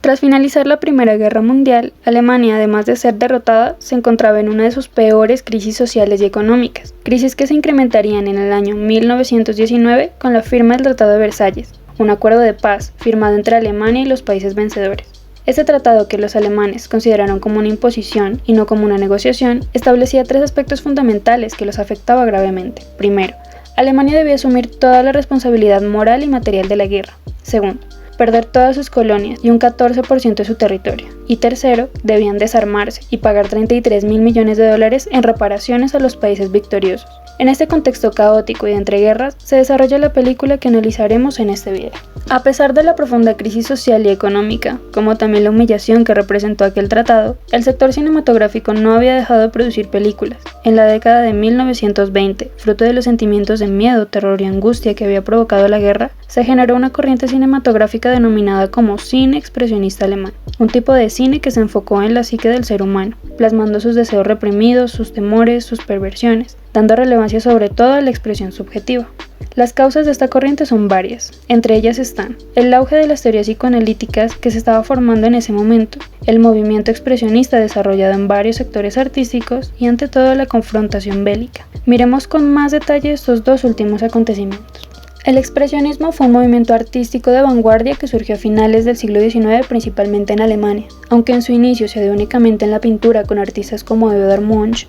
Tras finalizar la Primera Guerra Mundial, Alemania, además de ser derrotada, se encontraba en una de sus peores crisis sociales y económicas, crisis que se incrementarían en el año 1919 con la firma del Tratado de Versalles, un acuerdo de paz firmado entre Alemania y los países vencedores. Este tratado, que los alemanes consideraron como una imposición y no como una negociación, establecía 3 aspectos fundamentales que los afectaba gravemente. Primero, Alemania debía asumir toda la responsabilidad moral y material de la guerra. Segundo, perder todas sus colonias y un 14% de su territorio. Y tercero, debían desarmarse y pagar 33.000 millones de dólares en reparaciones a los países victoriosos. En este contexto caótico y de entreguerras, se desarrolla la película que analizaremos en este video. A pesar de la profunda crisis social y económica, como también la humillación que representó aquel tratado, el sector cinematográfico no había dejado de producir películas. En la década de 1920, fruto de los sentimientos de miedo, terror y angustia que había provocado la guerra, se generó una corriente cinematográfica denominada como cine expresionista alemán, un tipo de cine que se enfocó en la psique del ser humano, plasmando sus deseos reprimidos, sus temores, sus perversiones, dando relevancia sobre todo a la expresión subjetiva. Las causas de esta corriente son varias, entre ellas están el auge de las teorías psicoanalíticas que se estaba formando en ese momento, el movimiento expresionista desarrollado en varios sectores artísticos y ante todo la confrontación bélica. Miremos con más detalle estos 2 últimos acontecimientos. El expresionismo fue un movimiento artístico de vanguardia que surgió a finales del siglo XIX principalmente en Alemania, aunque en su inicio se dio únicamente en la pintura con artistas como Edvard Munch,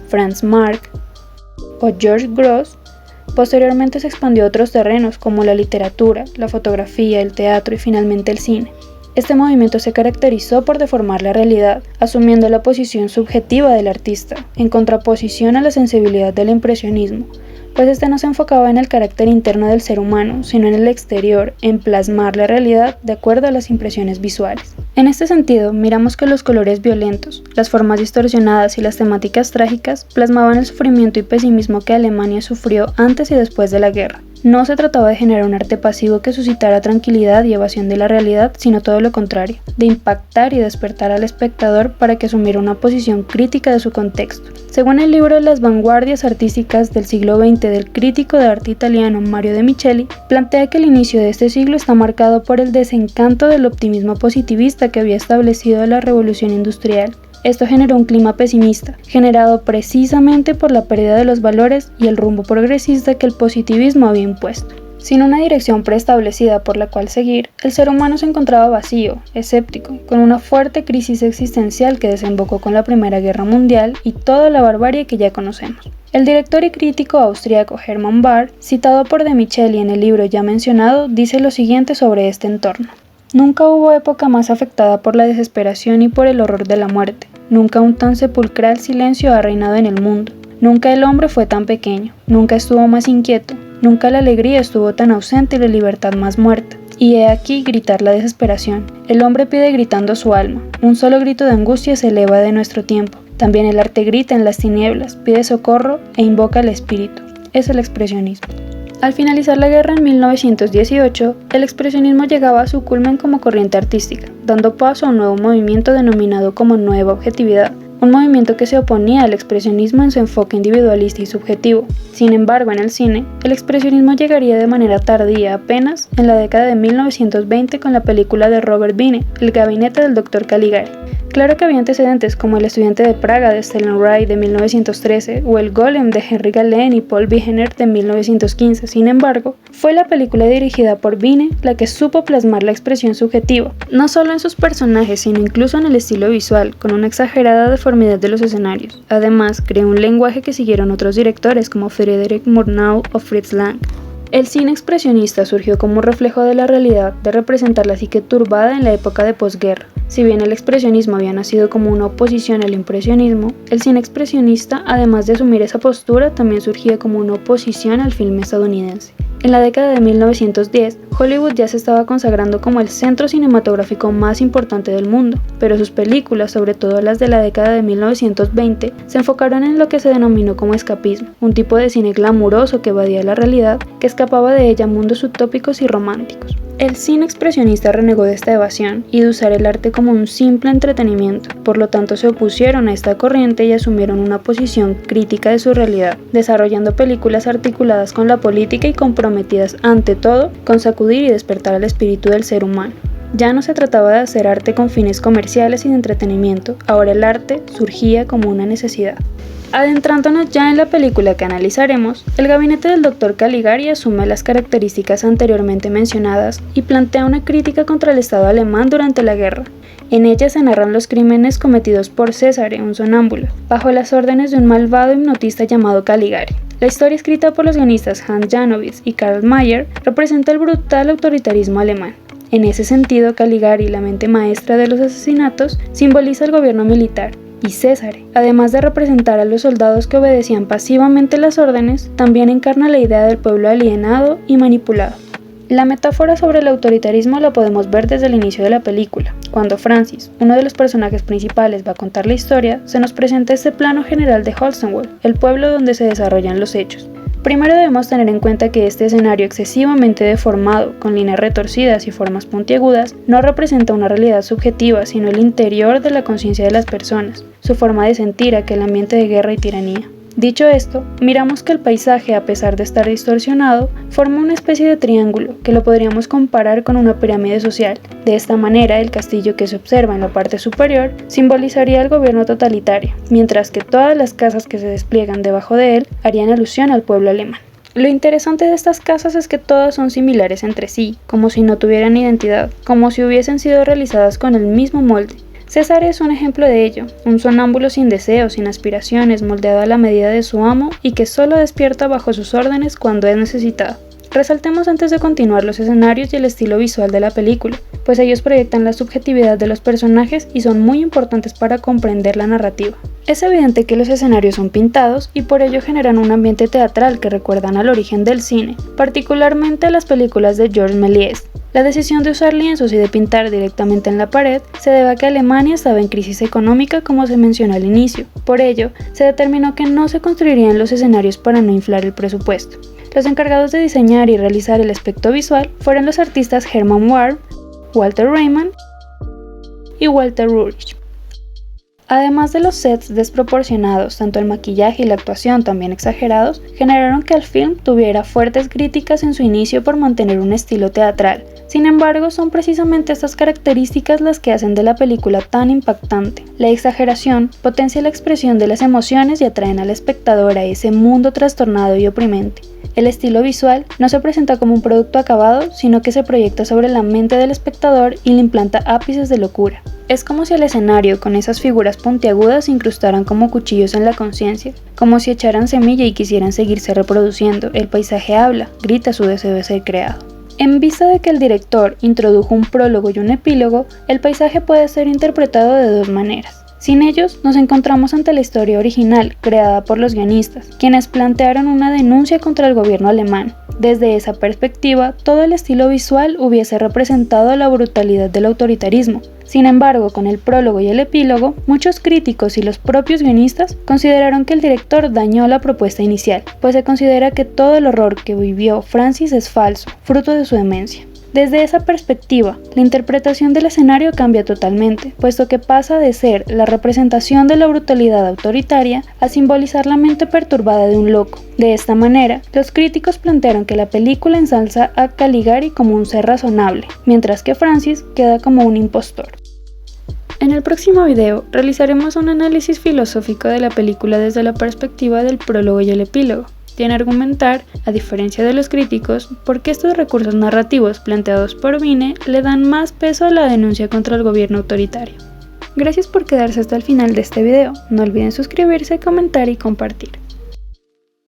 Franz Marc o George Grosz. Posteriormente se expandió a otros terrenos como la literatura, la fotografía, el teatro y finalmente el cine. Este movimiento se caracterizó por deformar la realidad, asumiendo la posición subjetiva del artista, en contraposición a la sensibilidad del impresionismo, pues este no se enfocaba en el carácter interno del ser humano, sino en el exterior, en plasmar la realidad de acuerdo a las impresiones visuales. En este sentido, miramos que los colores violentos, las formas distorsionadas y las temáticas trágicas plasmaban el sufrimiento y pesimismo que Alemania sufrió antes y después de la guerra. No se trataba de generar un arte pasivo que suscitara tranquilidad y evasión de la realidad, sino todo lo contrario, de impactar y despertar al espectador para que asumiera una posición crítica de su contexto. Según el libro Las vanguardias artísticas del siglo XX del crítico de arte italiano Mario De Micheli, plantea que el inicio de este siglo está marcado por el desencanto del optimismo positivista que había establecido la revolución industrial. Esto generó un clima pesimista, generado precisamente por la pérdida de los valores y el rumbo progresista que el positivismo había impuesto. Sin una dirección preestablecida por la cual seguir, el ser humano se encontraba vacío, escéptico, con una fuerte crisis existencial que desembocó con la Primera Guerra Mundial y toda la barbarie que ya conocemos. El director y crítico austríaco Hermann Bahr, citado por De Micheli en el libro ya mencionado, dice lo siguiente sobre este entorno. Nunca hubo época más afectada por la desesperación y por el horror de la muerte. Nunca un tan sepulcral silencio ha reinado en el mundo. Nunca el hombre fue tan pequeño. Nunca estuvo más inquieto. Nunca la alegría estuvo tan ausente y la libertad más muerta. Y he aquí gritar la desesperación. El hombre pide gritando su alma. Un solo grito de angustia se eleva de nuestro tiempo. También el arte grita en las tinieblas, pide socorro e invoca al espíritu. Es el expresionismo. Al finalizar la guerra en 1918, el expresionismo llegaba a su culmen como corriente artística, dando paso a un nuevo movimiento denominado como Nueva Objetividad, un movimiento que se oponía al expresionismo en su enfoque individualista y subjetivo. Sin embargo, en el cine, el expresionismo llegaría de manera tardía, apenas en la década de 1920 con la película de Robert Wiene, El gabinete del Dr. Caligari. Claro que había antecedentes como El estudiante de Praga de Stellan Wright de 1913 o El Golem de Henry Gallen y Paul Wegener de 1915. Sin embargo, fue la película dirigida por Wiene la que supo plasmar la expresión subjetiva, no solo en sus personajes, sino incluso en el estilo visual, con una exagerada deformidad de los escenarios. Además, creó un lenguaje que siguieron otros directores como Friedrich Murnau o Fritz Lang. El cine expresionista surgió como un reflejo de la realidad de representar la psique turbada en la época de posguerra. Si bien el expresionismo había nacido como una oposición al impresionismo, el cine expresionista, además de asumir esa postura, también surgía como una oposición al filme estadounidense. En la década de 1910, Hollywood ya se estaba consagrando como el centro cinematográfico más importante del mundo, pero sus películas, sobre todo las de la década de 1920, se enfocaron en lo que se denominó como escapismo, un tipo de cine glamuroso que evadía la realidad, que escapaba de ella a mundos utópicos y románticos. El cine expresionista renegó de esta evasión y de usar el arte como un simple entretenimiento, por lo tanto se opusieron a esta corriente y asumieron una posición crítica de su realidad, desarrollando películas articuladas con la política y comprometidas ante todo con sacudir y despertar al espíritu del ser humano. Ya no se trataba de hacer arte con fines comerciales y de entretenimiento, ahora el arte surgía como una necesidad. Adentrándonos ya en la película que analizaremos, el gabinete del Dr. Caligari asume las características anteriormente mencionadas y plantea una crítica contra el Estado alemán durante la guerra. En ella se narran los crímenes cometidos por Cesare, un sonámbulo, bajo las órdenes de un malvado hipnotista llamado Caligari. La historia escrita por los guionistas Hans Janowitz y Karl Mayer representa el brutal autoritarismo alemán. En ese sentido, Caligari, la mente maestra de los asesinatos, simboliza el gobierno militar, y Cesare, además de representar a los soldados que obedecían pasivamente las órdenes, también encarna la idea del pueblo alienado y manipulado. La metáfora sobre el autoritarismo la podemos ver desde el inicio de la película. Cuando Francis, uno de los personajes principales, va a contar la historia, se nos presenta este plano general de Holstenwald, el pueblo donde se desarrollan los hechos. Primero debemos tener en cuenta que este escenario excesivamente deformado, con líneas retorcidas y formas puntiagudas, no representa una realidad subjetiva, sino el interior de la conciencia de las personas, su forma de sentir aquel ambiente de guerra y tiranía. Dicho esto, miramos que el paisaje, a pesar de estar distorsionado, forma una especie de triángulo que lo podríamos comparar con una pirámide social. De esta manera, el castillo que se observa en la parte superior simbolizaría el gobierno totalitario, mientras que todas las casas que se despliegan debajo de él harían alusión al pueblo alemán. Lo interesante de estas casas es que todas son similares entre sí, como si no tuvieran identidad, como si hubiesen sido realizadas con el mismo molde. Cesare es un ejemplo de ello, un sonámbulo sin deseos, sin aspiraciones, moldeado a la medida de su amo y que solo despierta bajo sus órdenes cuando es necesitado. Resaltemos antes de continuar los escenarios y el estilo visual de la película, pues ellos proyectan la subjetividad de los personajes y son muy importantes para comprender la narrativa. Es evidente que los escenarios son pintados y por ello generan un ambiente teatral que recuerdan al origen del cine, particularmente a las películas de Georges Méliès. La decisión de usar lienzos y de pintar directamente en la pared se debe a que Alemania estaba en crisis económica, como se mencionó al inicio. Por ello, se determinó que no se construirían los escenarios para no inflar el presupuesto. Los encargados de diseñar y realizar el aspecto visual fueron los artistas Hermann Warm, Walter Reimann y Walter Ruhrich. Además de los sets desproporcionados, tanto el maquillaje y la actuación también exagerados, generaron que el film tuviera fuertes críticas en su inicio por mantener un estilo teatral. Sin embargo, son precisamente estas características las que hacen de la película tan impactante. La exageración potencia la expresión de las emociones y atraen al espectador a ese mundo trastornado y oprimente. El estilo visual no se presenta como un producto acabado, sino que se proyecta sobre la mente del espectador y le implanta ápices de locura. Es como si el escenario con esas figuras puntiagudas se incrustaran como cuchillos en la conciencia, como si echaran semilla y quisieran seguirse reproduciendo. El paisaje habla, grita su deseo de ser creado. En vista de que el director introdujo un prólogo y un epílogo, el paisaje puede ser interpretado de dos maneras. Sin ellos, nos encontramos ante la historia original, creada por los guionistas, quienes plantearon una denuncia contra el gobierno alemán. Desde esa perspectiva, todo el estilo visual hubiese representado la brutalidad del autoritarismo. Sin embargo, con el prólogo y el epílogo, muchos críticos y los propios guionistas consideraron que el director dañó la propuesta inicial, pues se considera que todo el horror que vivió Francis es falso, fruto de su demencia. Desde esa perspectiva, la interpretación del escenario cambia totalmente, puesto que pasa de ser la representación de la brutalidad autoritaria a simbolizar la mente perturbada de un loco. De esta manera, los críticos plantearon que la película ensalza a Caligari como un ser razonable, mientras que Francis queda como un impostor. En el próximo video realizaremos un análisis filosófico de la película desde la perspectiva del prólogo y el epílogo. Tiene argumentar, a diferencia de los críticos, por qué estos recursos narrativos planteados por Vine le dan más peso a la denuncia contra el gobierno autoritario. Gracias por quedarse hasta el final de este video. No olviden suscribirse, comentar y compartir.